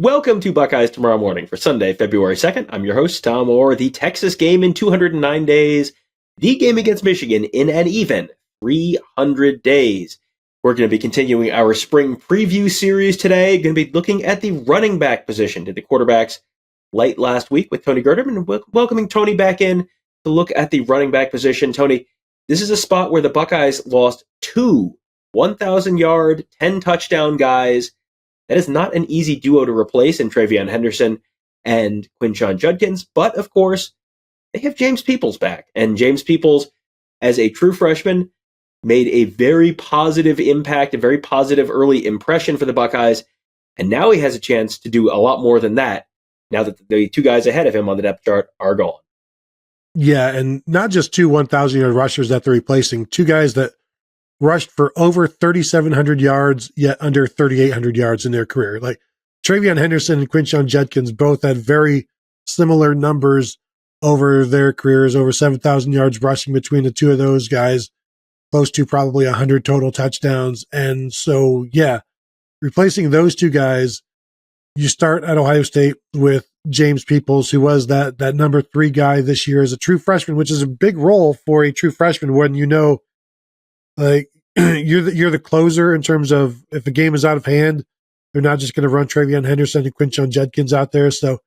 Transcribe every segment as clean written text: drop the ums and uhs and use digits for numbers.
Welcome to Buckeyes Tomorrow Morning for Sunday, February 2nd. I'm your host, Tom Orr. The Texas game in 209 days, the game against Michigan in an even 300 days. We're going to be continuing our spring preview series today. Going to be looking at the running back position. Did the quarterbacks late last week with Tony Gerdeman, and welcoming Tony back in to look at the running back position. Tony, this is a spot where the Buckeyes lost two 1,000-yard, 10-touchdown guys. That is not an easy duo to replace in TreVeyon Henderson and Quinshon Judkins, but of course, they have James Peoples back. And James Peoples, as a true freshman, made a very positive impact, a very positive early impression for the Buckeyes. And now he has a chance to do a lot more than that, now that the two guys ahead of him on the depth chart are gone. Yeah, and not just two 1,000-yard rushers that they're replacing, two guys that rushed for over 3,700 yards, yet under 3,800 yards in their career. Like TreVeyon Henderson and Quinshon Judkins both had very similar numbers over their careers, over 7,000 yards rushing between the two of those guys, close to probably 100 total touchdowns. And so, yeah, replacing those two guys, you start at Ohio State with James Peoples, who was that number 3 guy this year as a true freshman, which is a big role for a true freshman when you know, like, you're the closer in terms of if the game is out of hand, they're not just going to run TreVeyon Henderson and Quinshon Judkins out there. So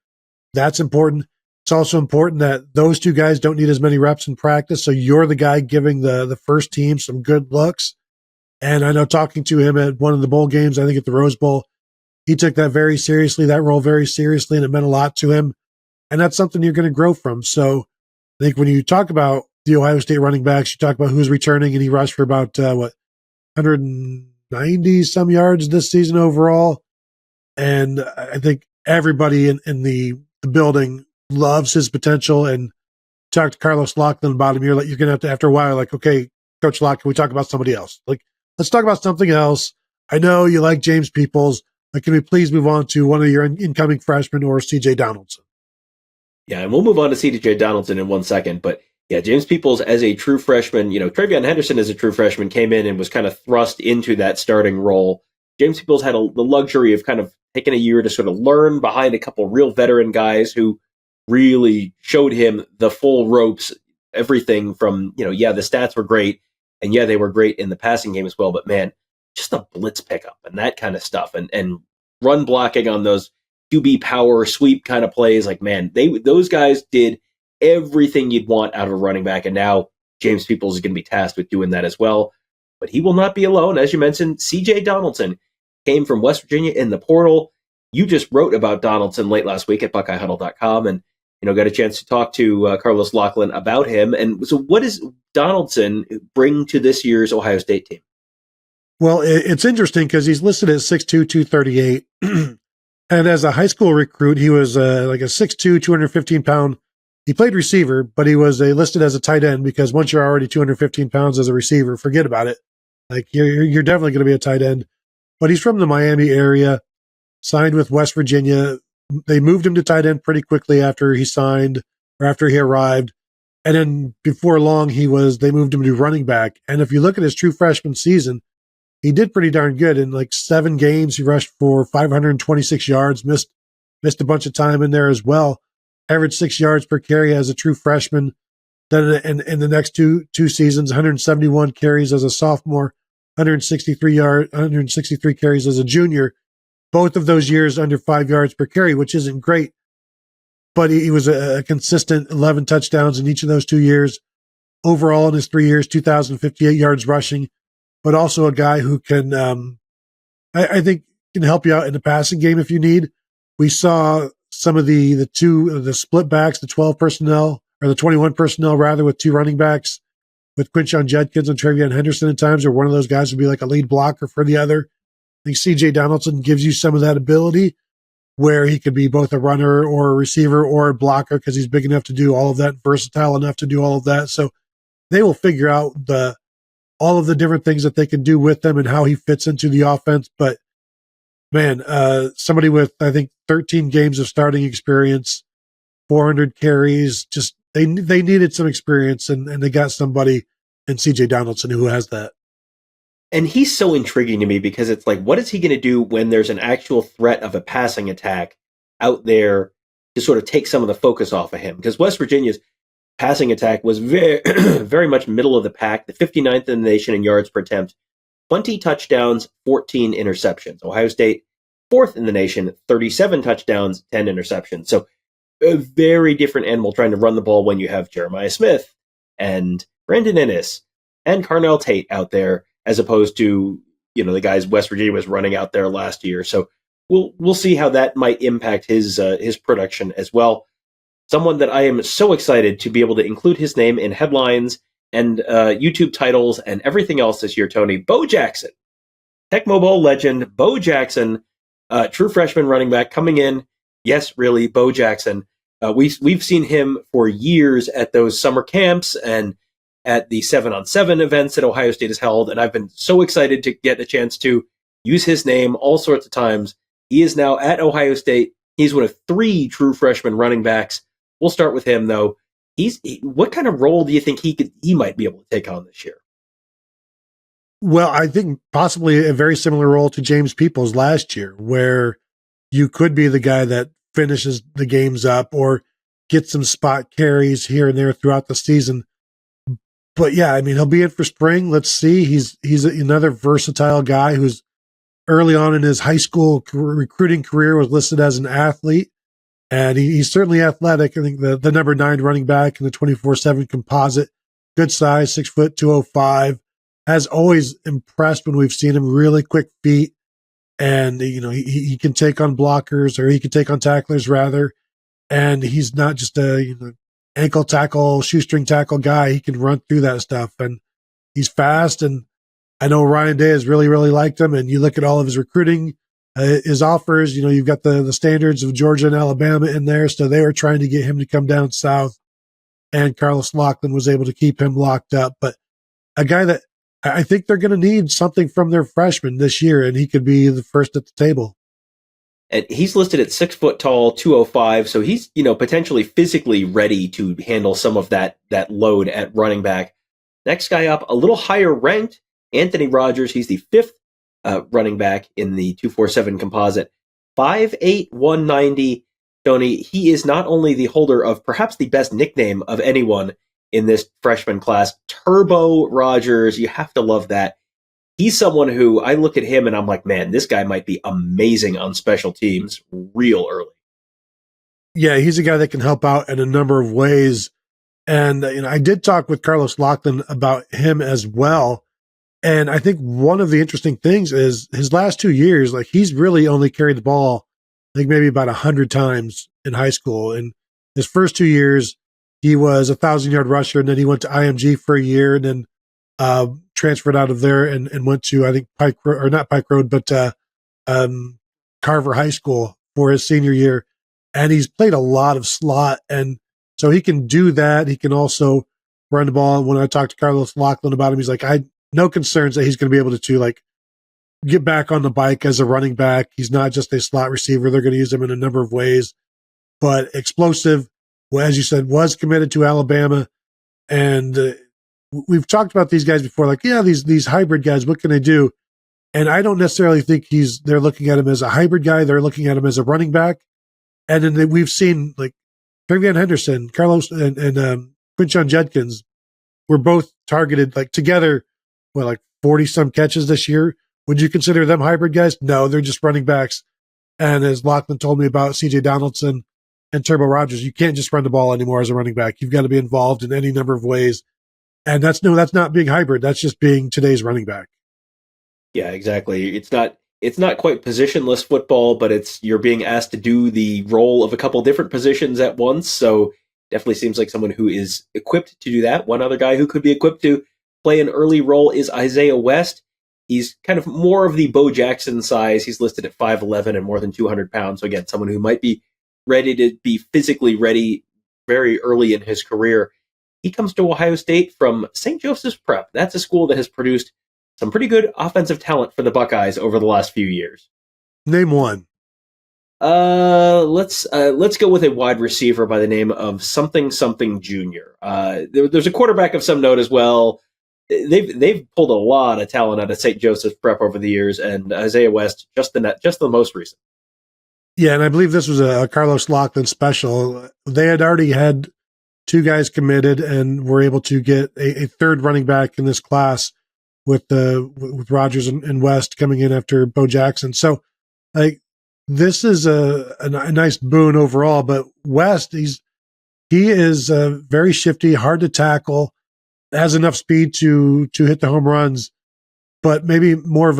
that's important. It's also important that those two guys don't need as many reps in practice. So you're the guy giving the first team some good looks. And I know talking to him at one of the bowl games, I think at the Rose Bowl, he took that very seriously, that role very seriously, and it meant a lot to him. And that's something you're going to grow from. So I think when you talk about the Ohio State running backs, you talk about who's returning, and he rushed for about, 190 some yards this season overall. And I think everybody in the building loves his potential. And talk to Carlos Locklyn about him. You're going to have to, after a while, like, okay, Coach Lock, can we talk about somebody else? Like, let's talk about something else. I know you like James Peoples, but can we please move on to one of your incoming freshmen or CJ Donaldson? Yeah, and we'll move on to CJ Donaldson in 1 second, but yeah, James Peoples as a true freshman, TreVeyon Henderson as a true freshman came in and was kind of thrust into that starting role. James Peoples had the luxury of kind of taking a year to sort of learn behind a couple real veteran guys who really showed him the full ropes, everything from, the stats were great, and yeah, they were great in the passing game as well, but man, just a blitz pickup and that kind of stuff, and run blocking on those QB power sweep kind of plays, like, man, those guys did everything you'd want out of a running back, and now James Peoples is going to be tasked with doing that as well. But he will not be alone. As you mentioned, CJ Donaldson came from West Virginia in the portal. You just wrote about Donaldson late last week at BuckeyeHuddle.com, and got a chance to talk to Carlos Locklyn about him. And so what does Donaldson bring to this year's Ohio State team? Well, it's interesting because he's listed at 6'2", 238. And as a high school recruit, he was like a 6'2", 215-pound. He played receiver, but he was listed as a tight end because once you're already 215 pounds as a receiver, forget about it. Like, you're definitely going to be a tight end. But he's from the Miami area, signed with West Virginia. They moved him to tight end pretty quickly after he signed or after he arrived. And then before long, they moved him to running back. And if you look at his true freshman season, he did pretty darn good. In like 7 games, he rushed for 526 yards, missed a bunch of time in there as well. Averaged 6 yards per carry as a true freshman. Then in the next two seasons, 171 carries as a sophomore, 163 carries as a junior. Both of those years under 5 yards per carry, which isn't great. But he was a consistent 11 touchdowns in each of those 2 years. Overall, in his 3 years, 2,058 yards rushing, but also a guy who can, I think, can help you out in the passing game if you need. We saw some of the split backs, the 12 personnel, or the 21 personnel rather, with 2 running backs, with Quinshon Judkins and TreVeyon Henderson at times, or one of those guys would be like a lead blocker for the other. I think CJ Donaldson gives you some of that ability where he could be both a runner or a receiver or a blocker because he's big enough to do all of that, versatile enough to do all of that. So they will figure out all of the different things that they can do with them and how he fits into the offense. But man, somebody with, I think, 13 games of starting experience, 400 carries, just they needed some experience, and they got somebody in CJ Donaldson who has that. And he's so intriguing to me because it's like, what is he going to do when there's an actual threat of a passing attack out there to sort of take some of the focus off of him? Because West Virginia's passing attack was very, very much middle of the pack, the 59th in the nation in yards per attempt, 20 touchdowns, 14 interceptions. Ohio State, fourth in the nation, 37 touchdowns, 10 interceptions. So a very different animal trying to run the ball when you have Jeremiah Smith and Brandon Inniss and Carnell Tate out there, as opposed to, the guys West Virginia was running out there last year. So we'll see how that might impact his production as well. Someone that I am so excited to be able to include his name in headlines and YouTube titles and everything else this year, Tony. Bo Jackson, Tecmo Bowl legend, Bo Jackson, true freshman running back coming in. Yes, really, Bo Jackson. We've seen him for years at those summer camps and at the 7-on-7 events that Ohio State has held, and I've been so excited to get a chance to use his name all sorts of times. He is now at Ohio State. He's one of 3 true freshman running backs. We'll start with him, though. What kind of role do you think he might be able to take on this year? Well, I think possibly a very similar role to James Peoples last year, where you could be the guy that finishes the games up or gets some spot carries here and there throughout the season. But yeah, I mean, he'll be in for spring. Let's see. He's another versatile guy who's early on in his high school recruiting career was listed as an athlete. And he's certainly athletic. I think the number 9 running back in the 24/7 composite, good size, 6 foot, 205, has always impressed when we've seen him. Really quick feet, and he can take on blockers, or he can take on tacklers rather. And he's not just a ankle tackle, shoestring tackle guy. He can run through that stuff, and he's fast. And I know Ryan Day has really, really liked him. And you look at all of his recruiting. His offers, you've got the standards of Georgia and Alabama in there, so they were trying to get him to come down south, and Carlos Locklyn was able to keep him locked up. But a guy that I think they're going to need something from their freshmen this year, and he could be the first at the table. And he's listed at 6 foot tall, 205, so he's potentially physically ready to handle some of that load at running back. Next guy up, a little higher ranked, Anthony Rogers. He's the 5th running back in the 247 composite, 5'8", 190. Tony, he is not only the holder of perhaps the best nickname of anyone in this freshman class, Turbo Rogers. You have to love that. He's someone who I look at him and I'm like, man, this guy might be amazing on special teams real early. Yeah, he's a guy that can help out in a number of ways. And I did talk with Carlos Locklyn about him as well. And I think one of the interesting things is his last 2 years, like he's really only carried the ball, I think maybe about 100 times in high school. And his first 2 years, he was a 1,000-yard rusher, and then he went to IMG for a year, and then transferred out of there and went to, I think, not Pike Road, but Carver High School for his senior year. And he's played a lot of slot, and so he can do that. He can also run the ball. When I talked to Carlos Locklyn about him, he's like, no concerns that he's going to be able to get back on the bike as a running back. He's not just a slot receiver. They're going to use him in a number of ways, but explosive. Well, as you said, was committed to Alabama. And we've talked about these guys before, these hybrid guys, what can they do? And I don't necessarily think they're looking at him as a hybrid guy. They're looking at him as a running back. And then we've seen TreVeyon Henderson, Carlos and Quinshon Judkins were both targeted together. 40 some catches this year. Would you consider them hybrid guys? No, they're just running backs. And as Locklyn told me about CJ Donaldson and Turbo Rogers, you can't just run the ball anymore as a running back. You've got to be involved in any number of ways. And that's not being hybrid. That's just being today's running back. Yeah, exactly. It's not quite positionless football, but you're being asked to do the role of a couple different positions at once. So definitely seems like someone who is equipped to do that. One other guy who could be equipped to play an early role is Isaiah West. He's kind of more of the Bo Jackson size. He's listed at 5'11" and more than 200 pounds. So again, someone who might be ready to be physically ready very early in his career. He comes to Ohio State from St. Joseph's Prep. That's a school that has produced some pretty good offensive talent for the Buckeyes over the last few years. Name one. Let's go with a wide receiver by the name of something Jr. There's a quarterback of some note as well. they've pulled a lot of talent out of St. Joseph's Prep over the years, and Isaiah West just the most recent. Yeah, and I believe this was a Carlos Locklyn special. They had already had 2 guys committed and were able to get a third running back in this class with Rogers and West coming in after Bo Jackson. So, like, this is a nice boon overall. But West, he is very shifty, hard to tackle, has enough speed to hit the home runs, but maybe more of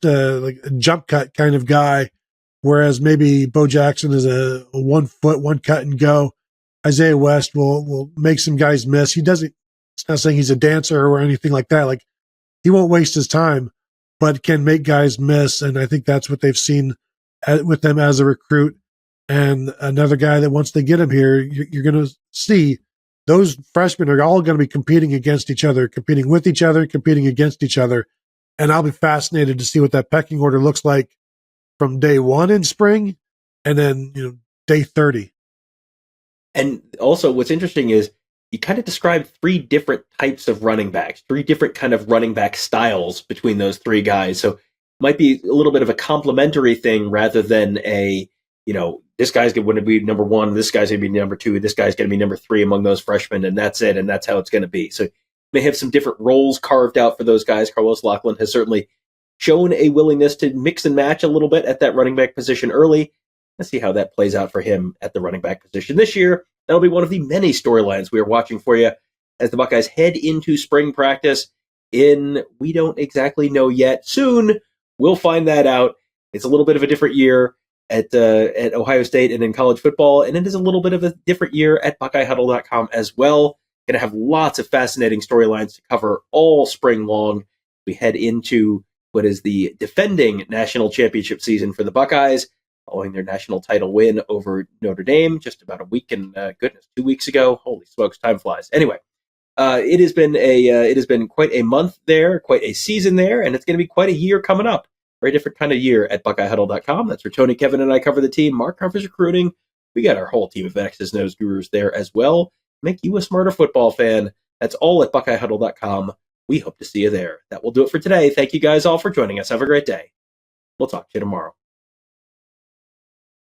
like a jump cut kind of guy. Whereas maybe Bo Jackson is a 1 foot, 1 cut and go. Isaiah West will make some guys miss. He doesn't, it's not saying he's a dancer or anything like that. Like, he won't waste his time, but can make guys miss. And I think that's what they've seen with them as a recruit. And another guy that once they get him here, you're going to see those freshmen are all going to be competing against each other, competing with each other, competing against each other. And I'll be fascinated to see what that pecking order looks like from day 1 in spring and then, day 30. And also what's interesting is you kind of described 3 different types of running backs, 3 different kind of running back styles between those 3 guys. So it might be a little bit of a complementary thing rather than this guy's going to be number 1, this guy's going to be number 2, this guy's going to be number 3 among those freshmen, and that's it, and that's how it's going to be. So you may have some different roles carved out for those guys. Carlos Locklyn has certainly shown a willingness to mix and match a little bit at that running back position early. Let's see how that plays out for him at the running back position this year. That'll be one of the many storylines we are watching for you as the Buckeyes head into spring practice we don't exactly know yet. Soon, we'll find that out. It's a little bit of a different year at Ohio State and in college football, and it is a little bit of a different year at BuckeyeHuddle.com as well. Going to have lots of fascinating storylines to cover all spring long. We head into what is the defending national championship season for the Buckeyes, following their national title win over Notre Dame just about a week and 2 weeks ago. Holy smokes, time flies. Anyway, it has been quite a month there, quite a season there, and it's going to be quite a year coming up. Very different kind of year at BuckeyeHuddle.com. That's where Tony, Kevin, and I cover the team. Mark covers recruiting. We got our whole team of X's and O's gurus there as well. Make you a smarter football fan. That's all at BuckeyeHuddle.com. We hope to see you there. That will do it for today. Thank you guys all for joining us. Have a great day. We'll talk to you tomorrow.